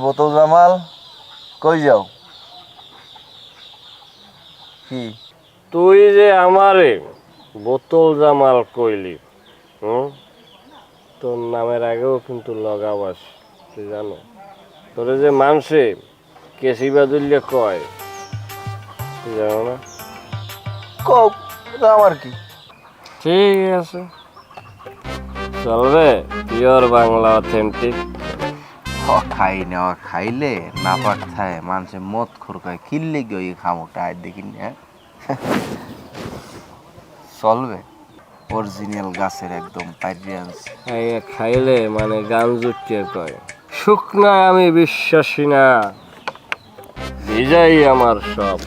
বোতল জামাল, কই যাও? কি তুই যে আমারে বোতল জামাল কইলি, তোর নামের আগেও কিন্তু লগাবাস, তুই জানো? তোরে যে মানুষে কেসিবা দুল্লে কয়, তুই জানো না? কও, এটা আমার কি? ঠিক আছে, চলবে। Pure Bangla authentic. খাই নেওয়া খাইলে না পাঠায় মানুষের মদ খোরকায় কিনলে গিয়ে খামোটা আর দেখিনি। হ্যাঁ চলবে, অরিজিনাল গাছের একদম পাইরিয়ান্স। খাইলে মানে গান জুটিয়ে কয়, শুকনায় আমি বিশ্বাসী না, ভিজাই আমার সব।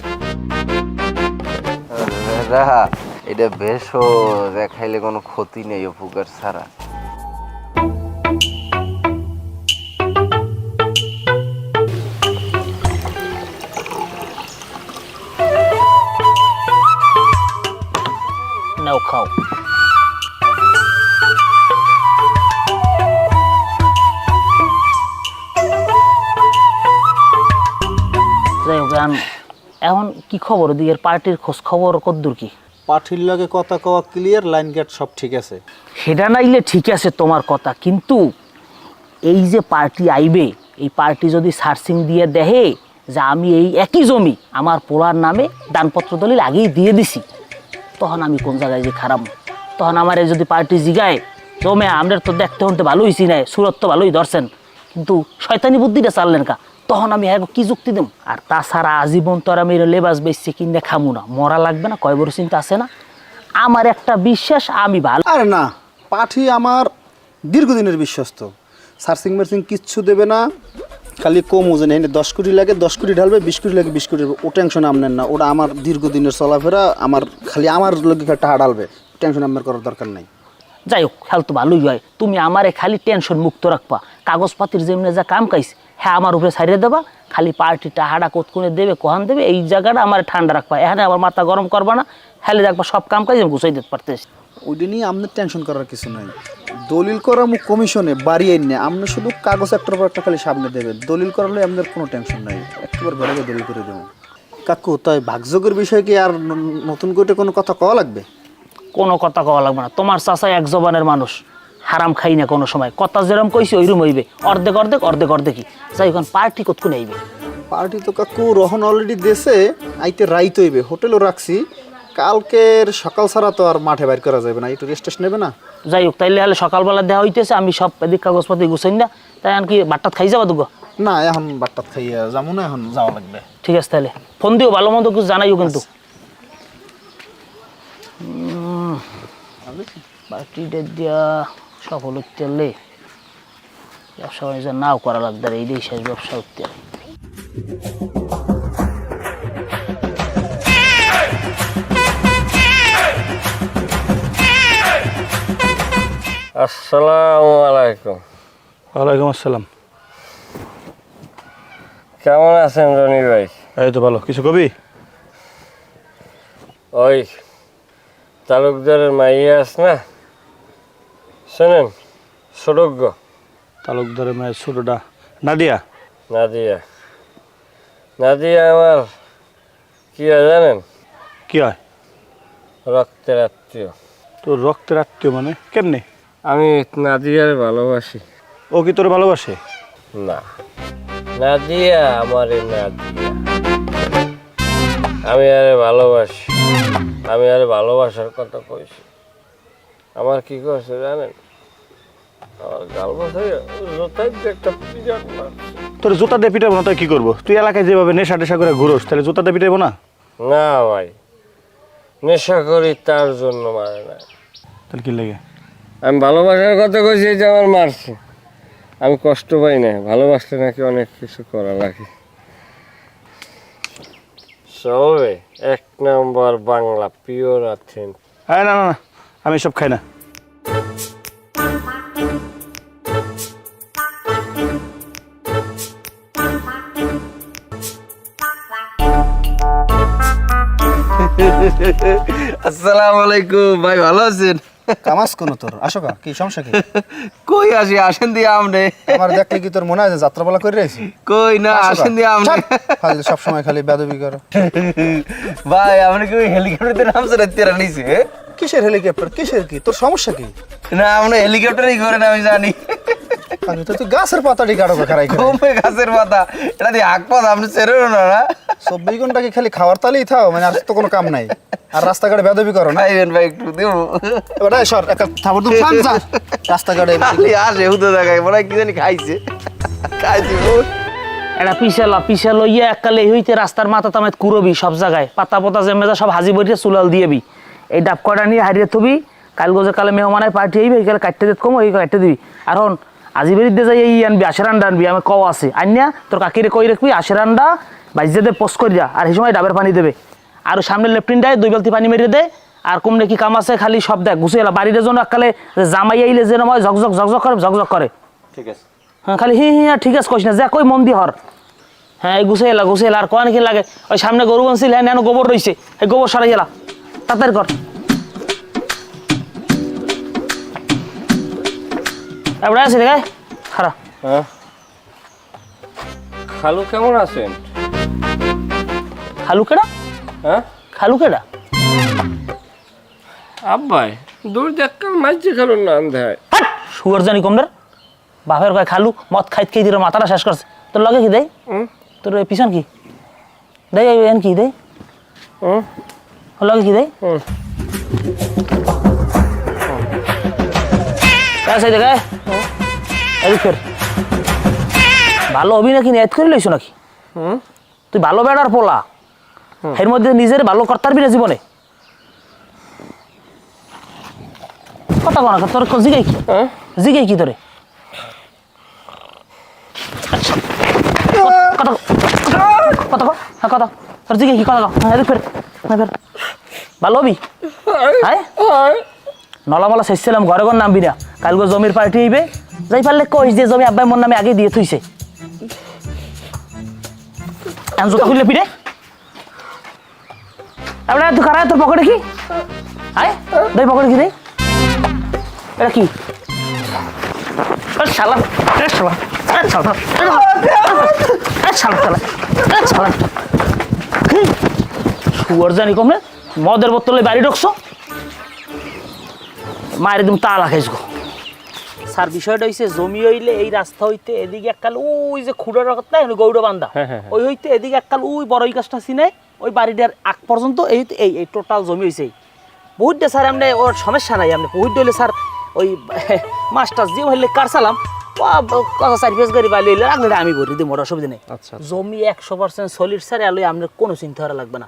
এটা বেশও খাইলে কোনো ক্ষতি নেই উপকার ছাড়া। নাও খাও। যাই হোক, এখন কি খবর ওদিকের পার্টির খোঁজ খবর কদ্দূর কি? পার্টির লগে কথা কওয়া ক্লিয়ার, লাইন গেট সব ঠিক আছে। সেটা নাইলে ঠিক আছে তোমার কথা, কিন্তু এই যে পার্টি আইবে, এই পার্টি যদি সার্চিং দিয়ে দেখে যে আমি এই একই জমি আমার পোলার নামে দানপত্র দলিল আগেই দিয়ে দিছি, তখন আমি কোন জায়গায় যে খারাপ। তখন আমার যদি পার্টি জিগায় জমে আমাদের তো দেখতে হতে ভালো হয়েছি না, সুরত তো ভালোই ধরছেন, কিন্তু শয়তানি বুদ্ধিটা চাললেন কা, তখন আমি হ্যাঁ কি যুক্তি দেব? আর তাছাড়া আজীবন তো আর আমি লেবাস বেচছি কিনে খামু না, মরা লাগবে না, কয় বড় চিন্তা আছে না? আমার একটা বিশ্বাস আমি ভালো। আরে না, পার্টি আমার দীর্ঘদিনের বিশ্বস্ত, সার্চিং মার্চিং কিচ্ছু দেবে না। খালি কম ওজনে 10 কোটি লাগে 10 কোটি ঢালবে, 20 কোটি লাগে 20 কোটি, ও টেনশন আপনার না। ওটা আমার দীর্ঘদিনের চলাফেরা, আমার খালি আমার লোক টাকা ঢালবে, টেনশন আপনার করার দরকার নাই। যাই হোক, খেয়াল তো ভালোই হয়, তুমি আমারে খালি টেনশন মুক্ত রাখবা, কাগজপাতির যেমনি যা কাম কাইস হ্যাঁ আমার উপরে ছাড়িয়ে দেবা, খালি পার্টিটা হাড়া কোতকুনে দেবে কহান দেবে, এই জায়গাটা আমার ঠান্ডা রাখবা, এখানে আমার মাথা গরম করবা না, খালি দেখবা সব কাম কাজ আমি গুছাই দিতে পারতেছি। ওইটা নিয়ে আপনার টেনশন করার কিছু নাই। দলিল করা মুখ কমিশনে বাড়িয়ে নেই, আপনি শুধু কাগজ একটার পর একটা খালি সামনে দেবেন, দলিল করালে আপনার কোনো টেনশন নাই, একবার ঘরে গিয়ে দলিল করে দেবো। কাকু, তাই ভাগযোগের বিষয়ে কি আর নতুন করে কোনো কথা কওয়া লাগবে? কোনো কথা কওয়া লাগবে না, তোমার চাচা এক জবানের মানুষ, হারাম খাই না কোনো সময়, কথা যেরকম কইছি ওইরকম হইবে, অর্ধেক অর্ধেক অর্ধেক অর্ধেকই। যাই এখন পার্টি কতক্ষণ আইবে? পার্টি তো কাকু রহন অলরেডি দেশে, আইতে রাইত হইবে, হোটেলও রাখছি, কালকের সকাল ছাড়া তো আর মাঠে বাইর করা যাবে না, একটু রেস্ট টেস্ট নেবে না? যাই হোক, তাইলে হলে সকালবেলা দেওয়া হইতেছে, আমি সব এদিক কাগজপাতি গুছাই না, তাই আর কি বাট্টাত খাই যাবা দুগো? না, এখন বাট্টাত খাইয়া যাবো না, এখন যাওয়া লাগবে। ঠিক আছে, তাহলে ফোন দিও, ভালো মন্দ কিছু জানাইও কিন্তু। পার্টিটা দিয়া সফল হতে হলে ব্যবসা বাণিজ্য নাও করা লাগবে, এইটাই শেষ ব্যবসা হতে হবে। আসসালামু আলাইকুম। ওয়ালাইকুম আসসালাম। কেমন আছেন রনি ভাই? এই তো ভালো। কিছু কবি? ওই তালুকদারের মাইয়া আছে না, শোনেন, সৌরজ্ঞ। তালুকদারের মেয়ে ছোটটা নাদিয়া? নাদিয়া, নাদিয়া আমার কি হয় জানেন? কি হয়? রক্তের আত্মীয়। তোর রক্তের আত্মীয় মানে কেমনে? আমি নাদিয়ার ভালোবাসি। ও কি তোর ভালোবাসে? না, নাদিয়া আমারে নাদিয়া, আমি আরে ভালোবাসি, আমি আরে ভালোবাসার কথা কইছি। আমার কি করছে জানেন? আমার গাল মাথায় জোতায় দিয়ে একটা পিজাট মারছে। তোর জুতা দিয়ে পিটাবো না, তুই কি করবো? তুই এলাকায় যেভাবে নেশা টেশা করে ঘুরোস, তাহলে জুতা দিয়ে পিটাবো না? না ভাই, নেশা করি তার জন্য মারে না। তাহলে কি লাগে? আমি ভালোবাসার কথা কইছি যে আমার মারছে, আমি কষ্ট পাই না। ভালোবাসতে নাকি অনেক কিছু করা লাগে। সবে 1 নম্বর বাংলা পিওর অথেন্টিক। হ্যাঁ, না না না, আমি সব খাই না। আসসালামু আলাইকুম ভাই, ভালো আছেন? কামাস কোন তোর আসো কা কি সমস্যা কি কই আসি আসেন দিয়ে আমনে আমার দেখলে কি তোর মনে হয় যে যাত্রাপালা করে রয়েছি কই না আসেন দিয়ে আমনে খালি সব সময় খালি বেদবি করো ভাই আপনি কি হেলিকপ্টারে নামছে না তেরা নিছে কিসের হেলিকপ্টার কিসের কি তোর সমস্যা কি না আপনি হেলিকপ্টারই করেন আমি জানি আমি তো তুই গাছের পাতাটি কাটো খারাই কমে গাছের পাতা এটা দিয়ে হাক পাতা আপনি ছেড়েও না না 24 ঘন্টা কি খালি খাওয়ার তালেই থাও মানে আর তো কোনো কাম নাই আর রাস্তাঘাটে বেদবি করো না খাইবেন ভাই একটু দেবো এবার এই সর একটা থাপড় তুমি শান্ত যা রাস্তাঘাটে খালি আসে হুদো জায়গায় মনে হয় কি জানি খাইছে খাইছি এটা পিছে লইয়া এককালে হইতে রাস্তার মাথা তামাত কুরবি সব জায়গায় পাতা পাতা জেমেজা সব হাজি বইতে চুলাল দিয়েবি এই ডাব কটা নিয়ে হারিয়ে থবি কাল গোজে কালে মেহমানের পার্টি আইবে এইকালে কাটতে দিত কম ওই কাটতে দিবি আর হন আজি বেরিয়ে দিয়ে যাই এই আনবি আশের আন্ডা আনবি আমি কও আছে আনিয়া তোর কাকিরে কই রাখবি আশের আন্ডা বাইজে দে পোস্ট করে যা আর এই সময় ডাবের পানি দেবে আর সামনে লেফটিন দেয় 2 বালতি পানি মেরে দে আর কমনে কি কাম আছে খালি সব দেখ গুছিয়ে এলা বাড়ির জন্য এককালে জামাই আইলে যে নয় ঝকঝক করে ঠিক আছে হ্যাঁ খালি হি ঠিক আছে কইস না যা কই মন দি হর হ্যাঁ এই গুছিয়ে এলা আর কোন কি লাগে ওই সামনে গরু বানছিল হ্যাঁ নেন গোবর রইছে এই গোবর সরাই এলা তাড়াতাড়ি কর এবারে আছে দেখায় খারাপ হ্যাঁ খালু কেমন আছেন খালু কেডা হ্যাঁ খালু কেডা আব্বাই দূর দেখাল মাঝে খালু না আন্ধায় শুয়ার জানি কমদের বাপের কয় খালু মদ খাইতে খেয়ে দিল মাথাটা শেষ করছে তোর লগে কি দেয় তোর পিছন কি দেয় এন কি দেয় ওর লগে কি দেয় সেই দেখায় এদিক ফের ভালো হবি নাকি নেট করে লইছো নাকি তুই ভালো বেড়ার পোলা এর মধ্যে নিজের ভালো করতে পারবি না জীবনে কথা কনা তোর জিগাই কি জিগাই কি তোরে কথা কথা হ্যাঁ কথা তোর জিগাই কি কথা এদিক ফের ফের ভালো হবি হ্যাঁ নলামালা শেষছিলাম ঘরে ঘর নামবি না কালকে জমির পার্টি হইবে যাই পারলে কইস যে জমি আব্বাই মোর নামে আগে দিয়ে থইছে জোতা খুললে পিঠে তারপরে তুই খারাপ তোর পকেটে কি আয় দেখ পকেটে কি দেয় এটা কি শালা শালা শালা শালা শালা শুয়ার জানি কমলে মদের বোতলে বাড়ি ঢুকছো মায়ের একদম তালা খাইস গো স্যার বিষয়টা হইছে জমি হইলে এই রাস্তা হইতে এদিকে এককাল ওই যে খুঁড়ার কথা গৌড় বান্ধা ওই হইতে এদিকে এককাল ওই বড় এই গাছটা চিনে ওই বাড়িটার আগ পর্যন্ত এই এই টোটাল জমি হয়েছে বহুত স্যার এমনি ওর সমস্যা নাই এমনি বহুত হইলে স্যার ওই মাস্টার যে হইলে কারসালাম কথা 4-5 গাড়ি বালি হইলে রাখলে আমি ভরি দিই মোটা অসুবিধা নেই জমি 100% সলিড স্যার এলো আপনার কোনো চিন্তা করা লাগবে না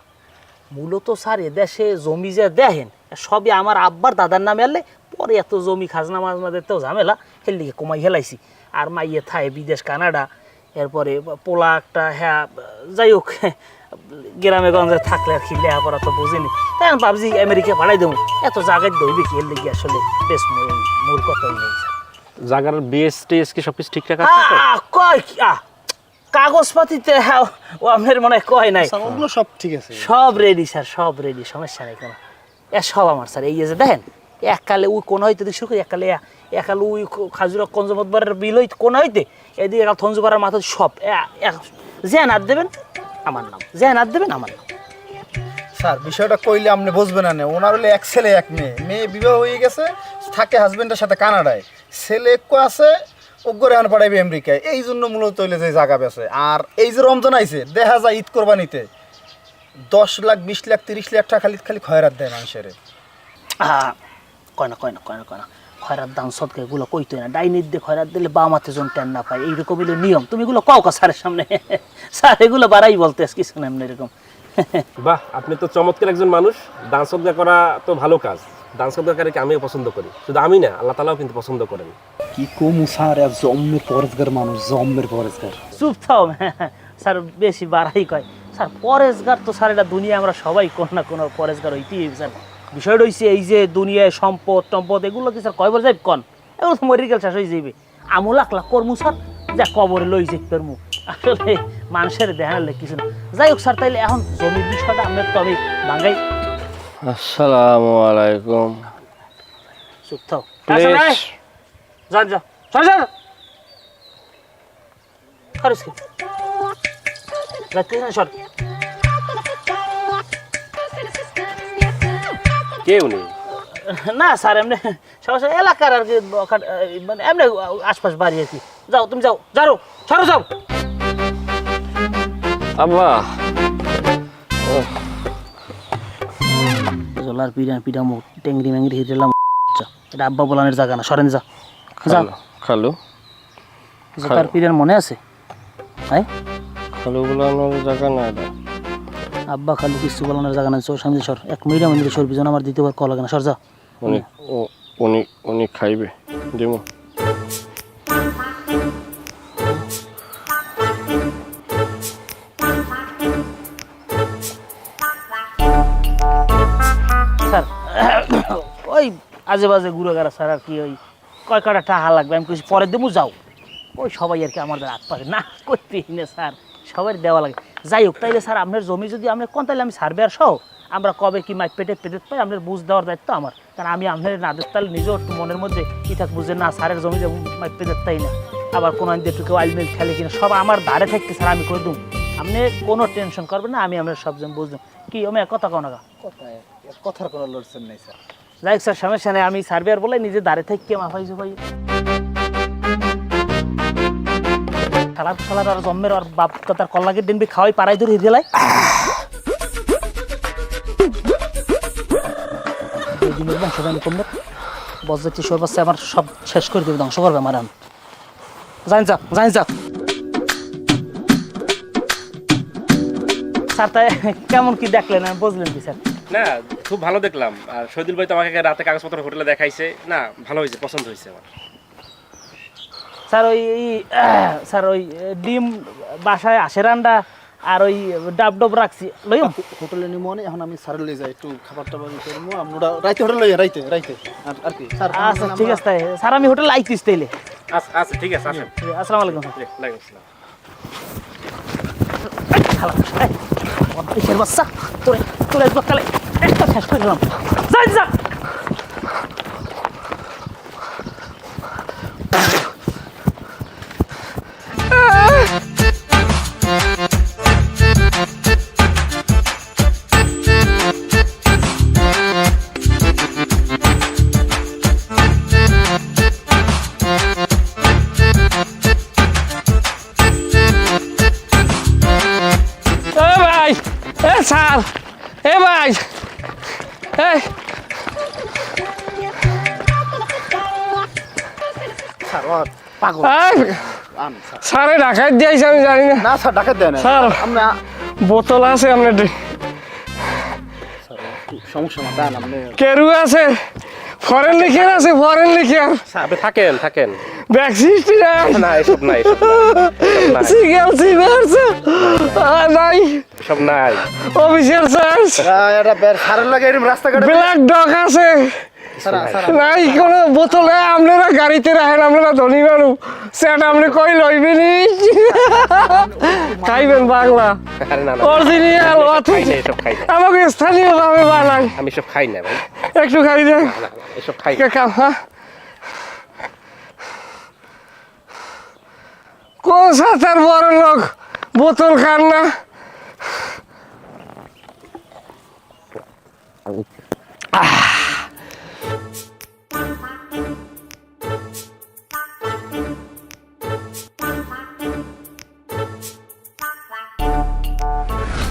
মূলত স্যার এদেশে জমি যে দেখেন সবই আমার আব্বার দাদার নামে আনলে পরে এত জমি খাজনা মাজনা দিতেও ঝামেলা হেল দিকে কমাই হেলাইছি আর মাইয়ে থায় বিদেশ কানাডা এরপরে পোলা একটা হ্যাঁ যাই হোক গ্রামে গঞ্জে থাকলে আর কি লেখাপড়া তো বুঝিনি তাই আমি ভাবছি আমেরিকা পাঠাই দেবো এত জায়গায় দইবে কি এর লেগে আসলে বেশ মূল কথাই নেই জায়গার বিএস টিএস কি সব কিছু ঠিকঠাক আছে কয় কি কাগজপাতিতে হ্যাঁ ও আপনার মনে হয় কয় নাই ওগুলো সব ঠিক আছে সব রেডি স্যার সব রেডি সমস্যা নেই কোনো সব আমার স্যার এই যে দেখেন এককালে ওই কোন হইতে শুরু করি একালে ওই খাজুরা কঞ্জমতবারের বিল হইতে কোন হইতে এদিকে একাল থঞ্জুপাড়ার মাথা সব যে নাত দেবেন আমার নাম যে নাত দেবেন আমার নাম স্যার বিষয়টা কইলে আপনি বুঝবেন না ওনার হলে এক ছেলে এক মেয়ে মেয়ে বিবাহ হয়ে গেছে থাকে হাজবেন্ডের সাথে কানাডায় ছেলে একটু আছে ওগরে আন পাঠাইবে আমেরিকায় এই জন্য মূলত হইলে যে জায়গা বেছে আর এই যে রমজান আইছে দেখা যায় ঈদ কোরবানিতে 10 লাখ 20 লাখ 30 লাখ টাকা খালি খয়রাত দেয় মানুষের কয় না খয়রাত দাম সদকা এগুলো কইতো না ডাইনির দিয়ে খয়রাত দিলে বামাতে জন টেন না পায় এইরকম হইলো নিয়ম তুমি এগুলো কাও কা স্যারের সামনে স্যার এগুলো বাড়াই বলতে কিছু না এমনি এরকম বাহ আপনি তো চমৎকার একজন মানুষ দান সদকা করা তো ভালো কাজ দান সদকাকে আমিও পছন্দ করি শুধু আমি না আল্লাহ তাআলাও কিন্তু পছন্দ করেন কি কমু স্যার এক জম্মের পরেজগার মানুষ জম্মের পরেজগার চুপ থাও স্যার বেশি বাড়াই কয় স্যার পরেজগার তো স্যার এটা দুনিয়া আমরা সবাই কোন না কোনো পরেজগার হইতেই স্যার বিষয়টা হইছে এই যে দুনিয়ায় সম্পদ টম্পদ এগুলো কি স্যার কয়বার যাইব কন এগুলো তো মরিকেল শেষ হয়ে যাইবে আমু লাখ লাখ কর্মু স্যার যা কবরে লই যাই পারমু আসলে মানুষের দেখালে কিছু না যাই হোক স্যার তাইলে এখন জমির বিষয়টা আমরা তো আমি ভাঙ্গাই আসসালামু আলাইকুম চুপ থাও প্লিজ যান যা সর সর খারিস কি যাতে না সর কে উনি? না স্যার এমনি সমস্যা এলাকার আর কি মানে এমনি আশপাশ বাড়ি আর কি যাও তুমি যাও যাও সরো যাও আব্বা জলার পিডা মুখ টেংরি ম্যাংরি হিরেলাম এটা আব্বা বলানের জায়গা না সরেন যা যাও খালু জলার পিডার মনে আছে হ্যাঁ খালু বলানোর জায়গা না এটা। আব্বা খালু কিছু বলানোর জায়গা না চোর সামনে সর এক মিনিট মন্দিরে সর পিছনে আমার দ্বিতীয়বার কল লাগে না সর যা উনি উনি উনি খাইবে দেবো। স্যার ওই আজে বাজে ঘুরে গেরা স্যার আর কি ওই কয় কটা টাকা লাগবে আমি কিছু পরে দেবো যাও ওই সবাই আর কি আমাদের হাত পারে না করতেই না স্যার সবাই দেওয়া লাগে যাই হোক তাইলে স্যার আপনার জমি যদি আপনি কোন তাহলে আমি সার্ভেয়ার সহ আমরা কবে কি মাইক পেটে পাই আপনার বুঝ দেওয়ার দায়িত্ব আমার কারণ আমি আপনার নাদের তাহলে নিজেও একটু মনের মধ্যে কি থাক বুঝে না স্যারের জমিতে মাইক পেতে তাই না আবার কোনো আইন একটু কেউ আইলমেল খেলে কিনা সব আমার ধারে থাকতে স্যার আমি করে দেবো আপনি কোনো টেনশন করবেন না আমি আপনার সব জমি বুঝলাম কি আমি কথা কো না কথার কোনো লড়ছেন নাই স্যার। যাই হোক স্যার সমস্যা নেই আমি সার্ভেয়ার বলে নিজে দাঁড়িয়ে থেকে মাফাইছি ভাই শালার আর জম্মের আর বাপ তার কল্লাকে দিনবি খাওয়াই পাড়াই ধরে হিরেলাই এই দিনের বংশ জানি কমবে বজ্জাতি সর বাচ্চা আমার সব শেষ করে দেবে ধ্বংস করবে আমার আমি জানি যাক স্যার তাই কেমন কি দেখলেন আমি বুঝলেন কি স্যার না খুব ভালো দেখলাম। আর শহীদুল ভাই তো আমাকে রাতে কাগজপত্র হোটেলে দেখাইছে, না ভালো হয়েছে, পছন্দ হয়েছে আমার। স্যার স্যার ওই ডিম বাসায় আসে রান্ডা আর ওই ডাব রাখছি লইম হোটেলে নিয়ে মনে এখন আমি স্যার লই যাই একটু খাবার টাবার করবো আমরা রাইতে হোটেল লই রাইতে আর কি স্যার আচ্ছা ঠিক আছে তাই স্যার আমি হোটেল আইতিস তাইলে আচ্ছা আচ্ছা ঠিক আছে, আসেন। আসসালামু আলাইকুম ওয়ালাইকুম আসসালাম। দেশের বাচ্চা তোরে তোরে সকালে একটা শেষ করে দিলাম যা ভাই এ স্যার এ ভাই এই স্যার পাগল আন স্যার স্যারে ঢাকায় দিয়েছে আমি জানি না। না স্যার ডাকাত দেয় না স্যার আমরা বোতল আছে আপনার সমস্যা না দেন আপনি কেরু আছে ফরেন লিখিয়ার আছে ফরেন লিখিয়ার আপনি থাকেন থাকেন। ব্যাকসিস্টি নাই না এসব নাই, এসব নাই, সিগেল সিভার্স নাই এসব নাই। অফিসিয়াল চার্জ এটা স্যারের লাগে এরকম রাস্তাঘাটে ব্ল্যাক ডগ আছে স্যার স্যার নাই কোনো বোতলে আপনারা গাড়িতে রাখেন আপনারা ধনী মানুষ সেটা আপনি কই লইবেনি খাইবেন বাংলা আরে না না, অরিজিনাল খাই না, এসব খাই না, আমাকে স্থানীয় ভাবে বানাই আমি এসব খাই না ভাই, একটু খাই দেন না, না, এসব খাই না। হ্যাঁ কোন সাঁতার বড় লোক বোতল খান না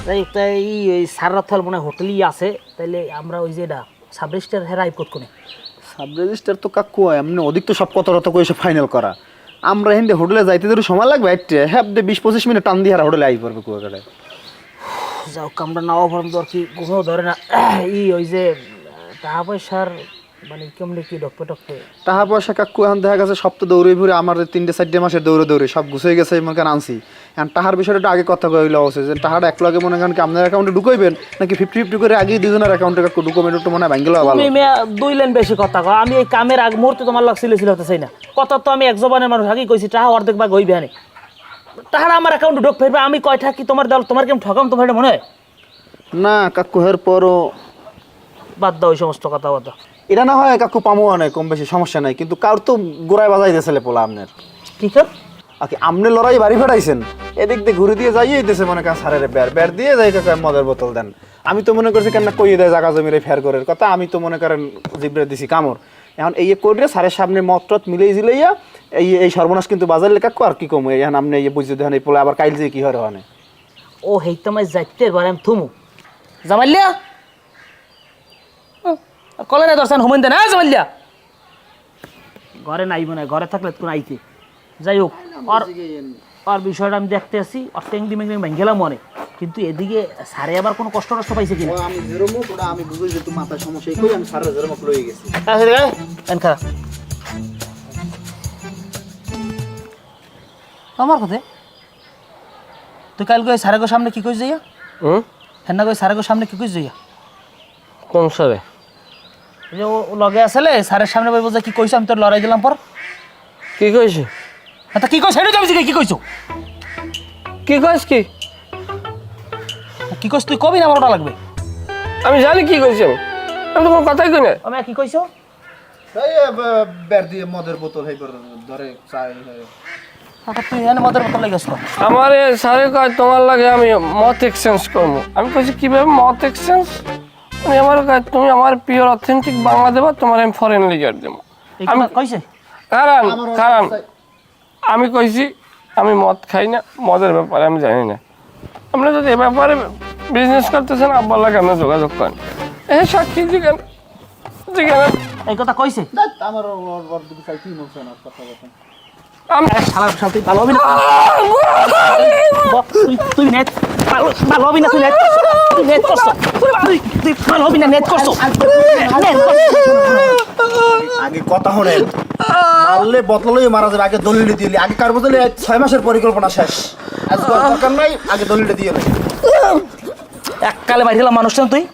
তাই তাই ওই সাররা থল মনে হোটেলই আছে তাইলে আমরা ওই যে এটা সাব রেজিস্টার হেরাই কোড কোনে সাব রেজিস্টার তো কাকু এমনি অধিক তো সব কথা করে এসে ফাইনাল করা আমরা হিন্দে হোটেলে যাইতে ধরো সময় লাগবে একটা হ্যাঁ 20-25 মিনিট টান দিয়ে আর হোটেলে আই পড়বে কুয়াকাটায় যাও আমরা নাও ভরম দর কি কোনো ধরে না ওই যে টাকা পয়সার মানে কেমনি কি ডক্টর টাকা পয়সা কাকু এখন দেখা গেছে সব তো দৌড়ে ঘুরে আমার 3-4 মাসের দৌড়ে সব গুছিয়ে গেছে মনে করেন আনছি এখন টাকার বিষয়টা আগে কথা কইলে অবশ্যই যে টাকাটা এক লগে মনে করেন কি আপনার অ্যাকাউন্টে ঢুকাইবেন নাকি 50-50 করে আগে দুজনের অ্যাকাউন্টে কাকু ডকুমেন্ট একটু মনে হয় ভাঙ্গেলো ভালো তুমি মেয়া দুই লাইন বেশি কথা কও আমি এই কামের আগ মুহূর্তে তোমার লগ ছিল হতে চাই না কথা তো আমি এক জবানের মানুষ আগেই কইছি টাকা অর্ধেক ভাগ হইবে না টাকা আমার অ্যাকাউন্টে ঢুক ফেরবে আমি কয়টা কি তোমার দল তোমার কেমন ঠকাম তোমার মনে হয় না কাকু এর পরও বাদ দাও ওই সমস্ত কথাবার্তা এটা না হয় কাকু পামো অনেক কম বেশি সমস্যা নাই, কিন্তু কার তো গোড়ায় বাজাই দিয়েছিলে পোলা আপনার কি কর আকি আমনে লড়াই বাড়ি ফেটাইছেন, এদিক দিয়ে ঘুরে দিয়ে যাইয়ে দিতেছে মনে করেন সারের বের দিয়ে যাই কাকা মদের বোতল দেন। আমি তো মনে করছি কেন কইয়ে দেয় জাগা জমির ফের করার কথা, আমি তো মনে করেন জিব্রে দিছি কামড়। এখন এই করে সারের সামনে মদ টত মিলেই জিলাইয়া এই সর্বনাশ কিন্তু বাজার লেখা আর কি কম এখন আপনি বুঝতে দেখেন এই পোলা আবার কাইল যে কি হয় ওখানে। ও হেইতামাই যাইতে এবার আমি থুমু জামাইলিয়া কলে না দর্শন হোমেন দেন জামাইলিয়া ঘরে নাই মনে হয়, ঘরে থাকলে কোন আইতে। যাই হোক আর বিষয়টা আমি দেখতে আসি, আর টেংডি মেংডি ভেঙ্গেলাম মনে, কিন্তু এদিকে সারে আবার কোনো কষ্ট টষ্ট পাইছে কিনা। আমি যেরকম ওটা আমি বুঝি যে তুই মাথায় সমস্যা কই আমি সারের যেরকম লয়ে গেছি। আমার কথা তুই কাল গো সারে গো সামনে কি কইস যাইয়া? হ্যাঁ গো সারে গো সামনে কি কইস যাইয়া? কোন সারে? যে ও লগে আসলে সারের সামনে বই বলছে কি কইছ, আমি তোর লড়াই দিলাম পর। কি কইছি? তা কি কইছ সেটা জানিস কি কইছ? কি কইস কি? কি কইছ তুই কবি না, আমার ওটা লাগবে। আমি জানি কি কইছি, আমি তো কোনো কথাই কই না। আমি কি কইছ? এই বের দিয়ে মদের বোতল হেই করে ধরে চাই তুই এনে মদের বোতল লাগিস না। আমার সারে কয় তোমার লাগে আমি মত এক্সচেঞ্জ করবো। আমি কইছি কিভাবে মত এক্সচেঞ্জ? মানে আমার কয় তুমি আমার পিওর অথেন্টিক বাংলা দেবা, তোমার আমি ফরেন লিগার দেবো। আমি কইছে কারণ আমি কইছি আমি মদ খাই না, মদের ব্যাপারে আমি জানি না। আপনারা যদি এ ব্যাপারে বিজনেস করতেছেন আব্বার লাগে আপনি যোগাযোগ করেন। সাক্ষী জিজ্ঞান এই কথা কইছে? আমার ওর দিকে চাই কি মনছে না কথা কথা আমি শালার সাথে ভালো হবি না তুই নেট ভালো হবি না, তুই নেট করছ তুই ভালো হবি না, নেট করছ। আগে কথা শুনেন, মারলে বদললেই মারা যাবে, আগে দলিল দিলি। আগে কার বদলে 6 মাসের পরিকল্পনা শেষ, আজকে আর দরকার নাই, আগে দলিলটা দিয়ে নে। এককালে বাইরে গেলাম মানুষ তুই।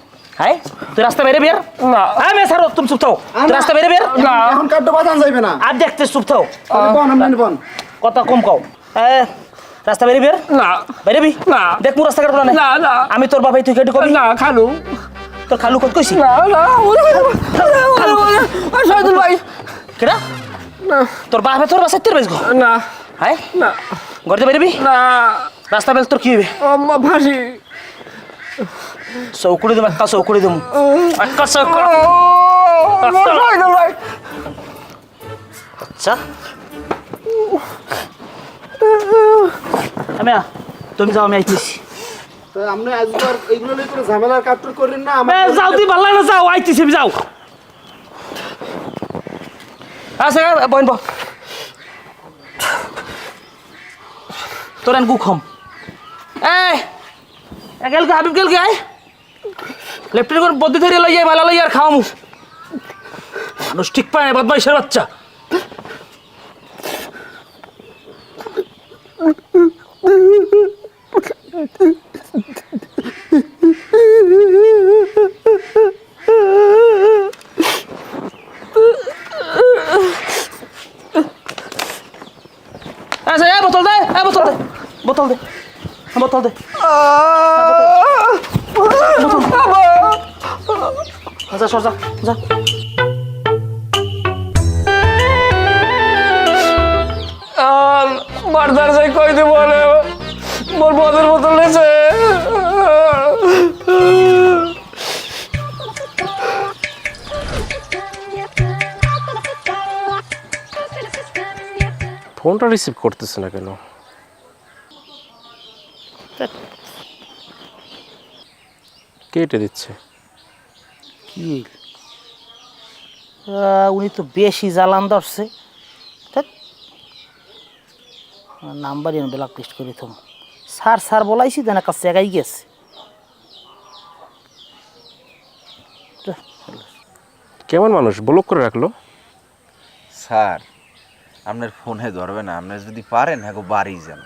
হ্যাঁ তুই রাস্তা বাইরে বের না হ্যাঁ মে সারো তুমি চুপ থাও, তুই রাস্তা বাইরে বের না এখন কার্ড বাজান যাইবে না, আর দেখতে চুপ থাও, বন আমনি বন কথা কম কও। রাস্তা বাইরে বের না বাইরে বি না দেখ মু রাস্তা কাটবো না। না না আমি তোর বাবাই তুই কেটে কবি না খালু তোর খালু কত কইছি না না সাইদুল ভাই কেডা না তোর বাপে তোর বাসায় তের বেজগো না হ্যাঁ না ঘরতে বাইরে বি না রাস্তা বেল তোর কি হবে? আম্মা ফাঁসি চৌকুড়ি দেবো, একটা চৌকুড়ি দেবো, একটা চৌকুড়ি। সাইদুল ভাই আচ্ছা আমি তুমি যাও, আমি আইতেছি। তো আপনি আজবার এইগুলো লই করে ঝামেলার কাটর করেন না। যাও তুই ভালো না, যাও আইতেছি যাও। আচ্ছা বইন ব তোর আন গুখম গেল হাবিব গেল গে লেফটেন্ট করে বদ্দি ধরে লই যায়, মালা লই আর খাওয়ামু। মানুষ ঠিক পায় না, বদমাইশের বাচ্চা। আচ্ছা বোতল দে, বোতল দে, বোতল দে, বোতল দে। আচ্ছা সর যা যা। বারদার যাই কই দেব বলে মোর মদের বোতল নেছে। ফোনটা রিসিভ করতেছে না কেন? কেটে দিচ্ছে। কি উনি তো বেশি জ্বালান ধরছে। নাম্বার এনে ব্ল্যাক লিস্ট করে থাম। স্যার স্যার বলাইছি দেন কাছে জায়গায় গেছে। কেমন মানুষ ব্লক করে রাখলো? স্যার আপনার ফোনে ধরবে না, আপনার যদি পারেন হ্যাঁ বাড়ি যান।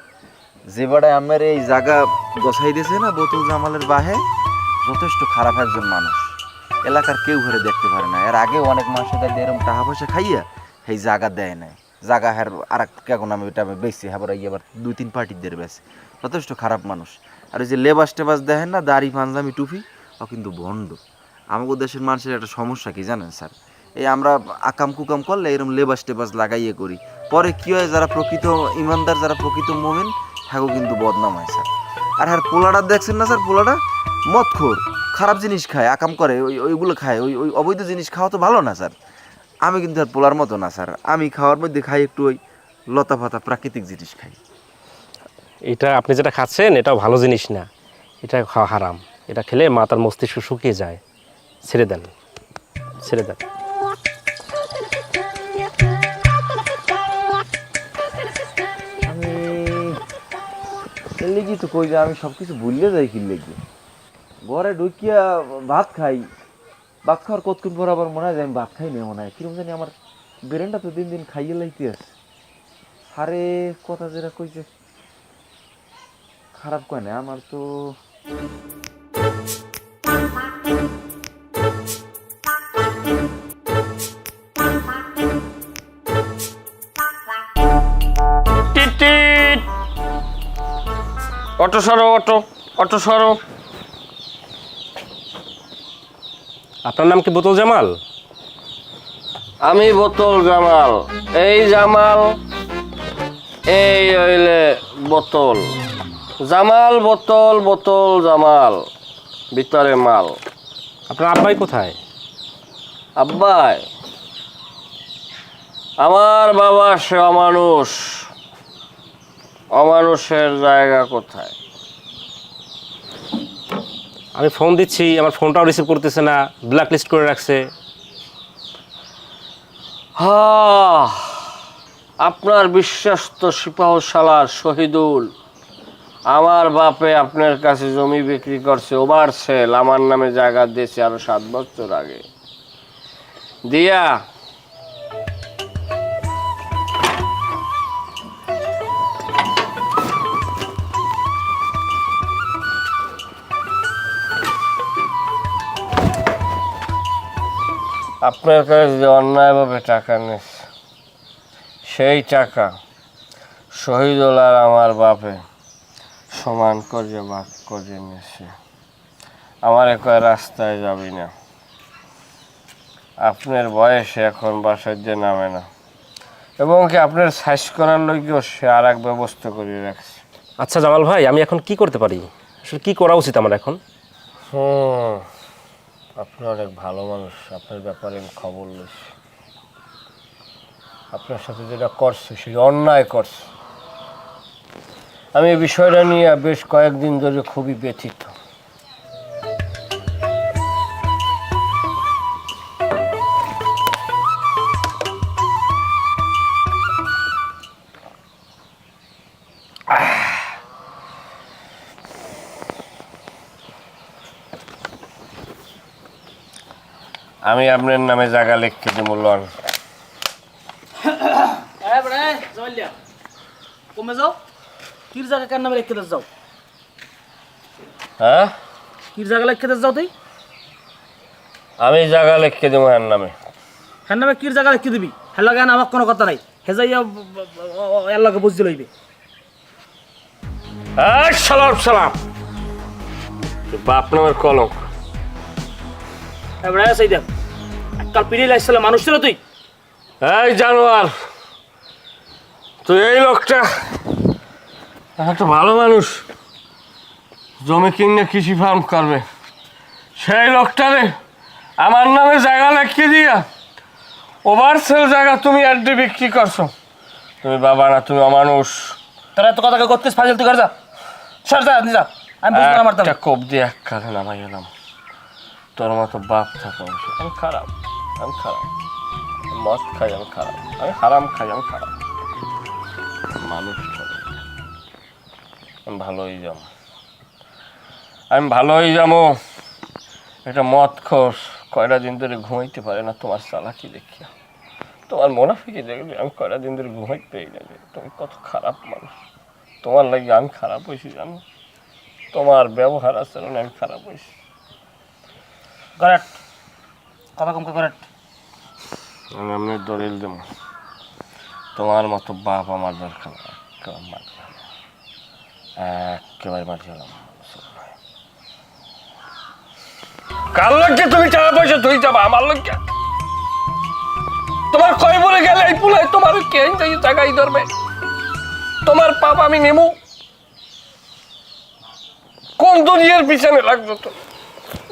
যে বেড়ায় আমার এই জায়গা গোছাই দিয়েছে না বোতল জামালের বাহে, যথেষ্ট খারাপ একজন মানুষ, এলাকার কেউ ঘরে দেখতে পারে না। এর আগে অনেক মানুষের কাছে এরকম টাকা পয়সা খাইয়া সেই জায়গা দেয় নাই, জায়গা হ্যার আর কেমন আমি এটা আমি বেশি হ্যাঁ আবার 2-3 পার্টিদের বেশি, যথেষ্ট খারাপ মানুষ। আর ওই যে লেবাস টেবাস দেখেন না, দাড়ি পাঞ্জামি টুপি, ও কিন্তু ভণ্ড। আমাদের দেশের মানুষের একটা সমস্যা কি জানেন স্যার, এই আমরা আকাম কুকাম করলে এরকম লেবাস টেবাস লাগাইয়ে করি, পরে কি হয় যারা প্রকৃত ইমানদার যারা প্রকৃত মোমেন হ্যাঁ কিন্তু বদনাম হয় স্যার। আর হ্যাঁ পোলাটা দেখছেন না স্যার, পোলাটা মদখোর, খারাপ জিনিস খায়, আকাম করে, ওইগুলো খায়, ওই অবৈধ জিনিস খাওয়া তো ভালো না স্যার। আমি কিন্তু আর পোলার মতো না স্যার, আমি খাওয়ার মধ্যে খাই একটু ওই লতা পাতা প্রাকৃতিক জিনিস খাই। এটা আপনি যেটা খাচ্ছেন এটাও ভালো জিনিস না, এটা খাওয়া হারাম। এটা খেলে মাথার মস্তিষ্ক শুকিয়ে যায়। ছেড়ে দেন, ছেড়ে দেন। আমি এর লেগেই তো কই যে আমি সব কিছু ভুললে যাই কি লেগে, ঘরে ঢুকিয়া ভাত খাই, ভাত খাওয়ার কতক্ষণ পর আবার মনে হয় যে আমি ভাত খাই না, মনে হয় কিরকম জানি আমার ব্রেনটা তো দিন দিন খাইয়ে লাইতে আছে। সারে কথা যেটা কইছে খারাপ কয় না, আমার তো টিট অটো সরো, অটো অটো সরো। আপনার নাম কি বোতল জামাল? আমি বোতল জামাল, এই জামাল, এই হইলে বোতল। জামাল বোতল, বোতল জামাল, ভিতরে মাল। আপনার আব্বাই কোথায়? আব্বাই, আমার বাবা সে অমানুষ, অমানুষের জায়গা কোথায়? আমি ফোন দিচ্ছি, আমার ফোনটাও রিসিভ করতেছে না, ব্ল্যাক লিস্ট করে রাখছে। আপনার বিশ্বস্ত সিপাহ সালার শহীদুল, আমার বাপে আপনার কাছে জমি বিক্রি করছে, ওভার সেল, আমার নামে জায়গা দিয়েছে আরো 7 বছর আগে দিয়া। আপনার কাছে যে অন্যায়ভাবে টাকা নিয়েছে, সেই টাকা শহীদুল আর আমার বাপে সমান করে ভাগ করে নিয়েছে। আমার কয় রাস্তায় যাবি না, আপনার বয়সে এখন বাসার যে নামে না, এবং কি আপনার সাইজ করার লোকও সে আর এক ব্যবস্থা করে রাখছে। আচ্ছা জামাল ভাই, আমি এখন কি করতে পারি? আসলে কি করা উচিত আমার এখন? আপনি অনেক ভালো মানুষ, আপনার ব্যাপারে আমি খবর লইছি। আপনার সাথে যেটা করছে সেটা অন্যায় করছে। আমি এই বিষয়টা নিয়ে বেশ কয়েকদিন ধরে খুবই ব্যথিত। আমি আপনার নামে জায়গা লিখতে দেবো, লন। কমে যাও, কির জায়গা কার নামে লিখতে যাও? হ্যাঁ, কির জায়গা লিখতে যাও তুই? আমি জায়গা লিখতে দেবো এর নামে। হ্যাঁ নামে কির জায়গা লিখতে দিবি? হ্যাঁ লাগে আমার কোনো কথা নাই, হে যাইয়া এর লগে বুঝতে লইবে। সালাম সালাম, বাপ নামের কলঙ্ক। এবারে সেই দেখ, কাল পিড়ি লাইছিল মানুষ ছিল তুই? এই জানোয়ার, তুই এই লোকটা একটা ভালো মানুষ, জমি কিনে কৃষি ফার্ম করবে, সেই লোকটারে আমার নামে জায়গা লিখিয়ে দিয়া ওভার সেল জায়গা তুমি অ্যাডে বিক্রি করছো। তুমি বাবা না, তুমি অমানুষ। তোরা এত কথা করতেছ, ফাজিল তুই কর যা, সর যা, যা, আমি বুঝবো না মারতাম। একটা কোপ দিয়ে এক কালে নামাই গেলাম। তোর মতো বাপ থাকা আমি খারাপ, আমি খারাপ, মদ খাই আমি খারাপ, আমি হারাম খাই আমি খারাপ, মানুষ আমি ভালো হয়ে যাবো, আমি ভালো হয়ে যাবো। একটা মদ খোর কয়টা দিন ধরে ঘুমাইতে পারে না তোমার চালাকি দেখিয়া, তোমার মুনাফিকি দেখলে আমি কয়টা দিন ধরে ঘুমাইতে পারি না। যে তুমি কত খারাপ মানুষ, তোমার লাগে আমি খারাপ হয়েছি জানো, তোমার ব্যবহার আচরণে আমি খারাপ হয়েছি। করেক্ট কথা কম করেক্ট। আমি আপনার দলিল দেব, তোমার মতো বাপ আমার দরকার একেবারে মাটি হলাম। কার লক্ষ্যে তুমি টাকা পয়সা তুই যাবা, আমার লক্ষ্যে তোমার কয় বলে গেলে এই পুলাই তোমার কে জায়গায় ধরবে? তোমার পাপ আমি নেবো? কোন দুনিয়ার পিছনে লাগছো তুমি?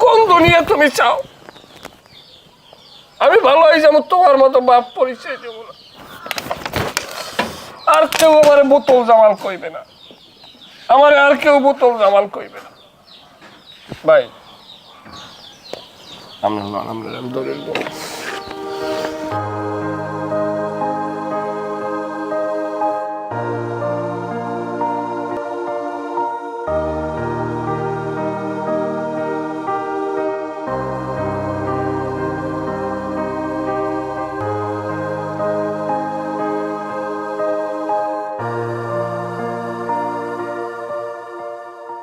কোন দুনিয়া তুমি চাও? আমি ভালো হয়ে যাবো, তোমার মতো বাপ পরিচয় দেবো না। আর কেউ আমার বোতল জামাল কইবে না, আমার আর কেউ বোতল জামাল কইবে না। ভাই আমরা দলিল দেবো।